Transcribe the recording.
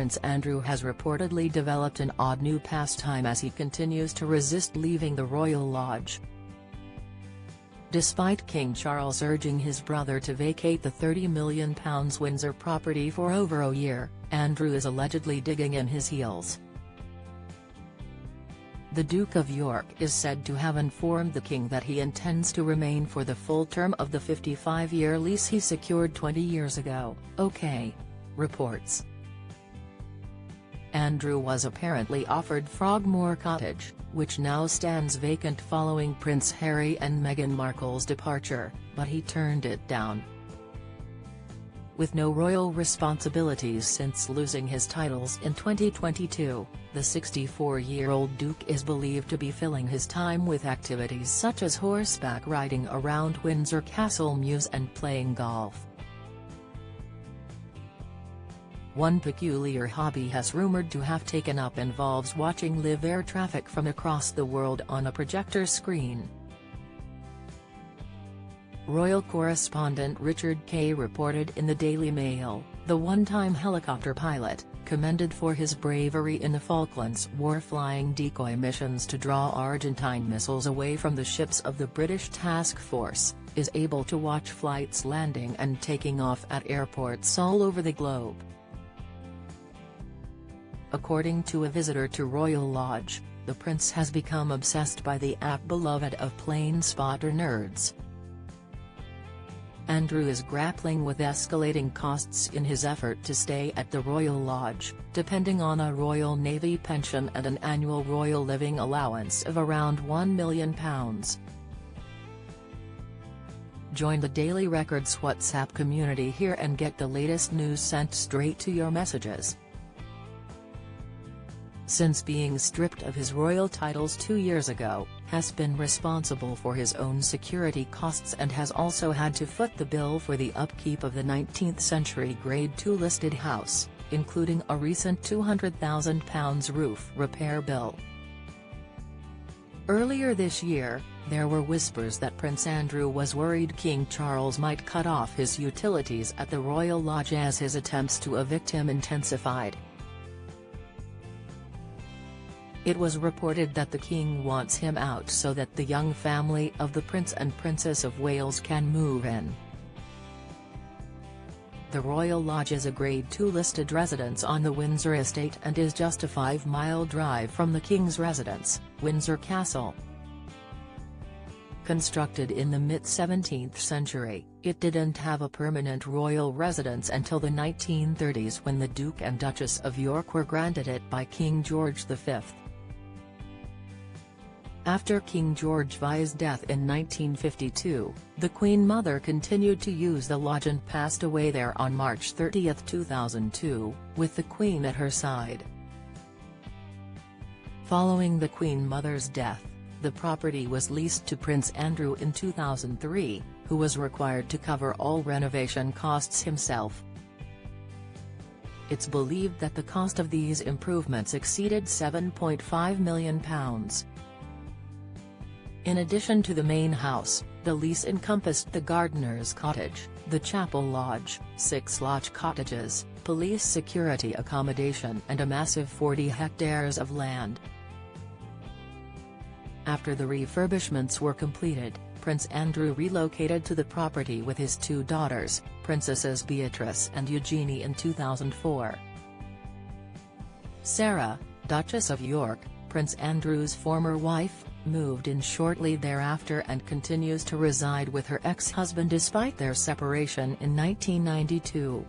Prince Andrew has reportedly developed an odd new pastime as he continues to resist leaving the Royal Lodge. Despite King Charles urging his brother to vacate the £30 million Windsor property for over a year, Andrew is allegedly digging in his heels. The Duke of York is said to have informed the King that he intends to remain for the full term of the 55-year lease he secured 20 years ago, OK reports. Andrew was apparently offered Frogmore Cottage, which now stands vacant following Prince Harry and Meghan Markle's departure, but he turned it down. With no royal responsibilities since losing his titles in 2022, the 64-year-old Duke is believed to be filling his time with activities such as horseback riding around Windsor Castle Mews and playing golf. One peculiar hobby has rumored to have taken up involves watching live air traffic from across the world on a projector screen. Royal correspondent Richard Kay reported in the Daily Mail, the one-time helicopter pilot, commended for his bravery in the Falklands War flying decoy missions to draw Argentine missiles away from the ships of the British Task Force, is able to watch flights landing and taking off at airports all over the globe. According to a visitor to Royal Lodge, the prince has become obsessed by the app beloved of plane spotter nerds. Andrew is grappling with escalating costs in his effort to stay at the Royal Lodge, depending on a Royal Navy pension and an annual royal living allowance of around £1 million. Join the Daily Records WhatsApp community here and get the latest news sent straight to your messages. Since being stripped of his royal titles 2 years ago, has been responsible for his own security costs and has also had to foot the bill for the upkeep of the 19th-century Grade II listed house, including a recent £200,000 roof repair bill. Earlier this year, there were whispers that Prince Andrew was worried King Charles might cut off his utilities at the Royal Lodge as his attempts to evict him intensified. It was reported that the King wants him out so that the young family of the Prince and Princess of Wales can move in. The Royal Lodge is a Grade II listed residence on the Windsor estate and is just a 5-mile drive from the King's residence, Windsor Castle. Constructed in the mid-17th century, it didn't have a permanent royal residence until the 1930s when the Duke and Duchess of York were granted it by King George V. After King George V's death in 1952, the Queen Mother continued to use the lodge and passed away there on March 30, 2002, with the Queen at her side. Following the Queen Mother's death, the property was leased to Prince Andrew in 2003, who was required to cover all renovation costs himself. It's believed that the cost of these improvements exceeded £7.5 million. In addition to the main house, the lease encompassed the Gardener's Cottage, the Chapel Lodge, 6 lodge cottages, police security accommodation and a massive 40 hectares of land. After the refurbishments were completed, Prince Andrew relocated to the property with his 2 daughters, Princesses Beatrice and Eugenie in 2004. Sarah, Duchess of York, Prince Andrew's former wife, moved in shortly thereafter and continues to reside with her ex-husband despite their separation in 1992.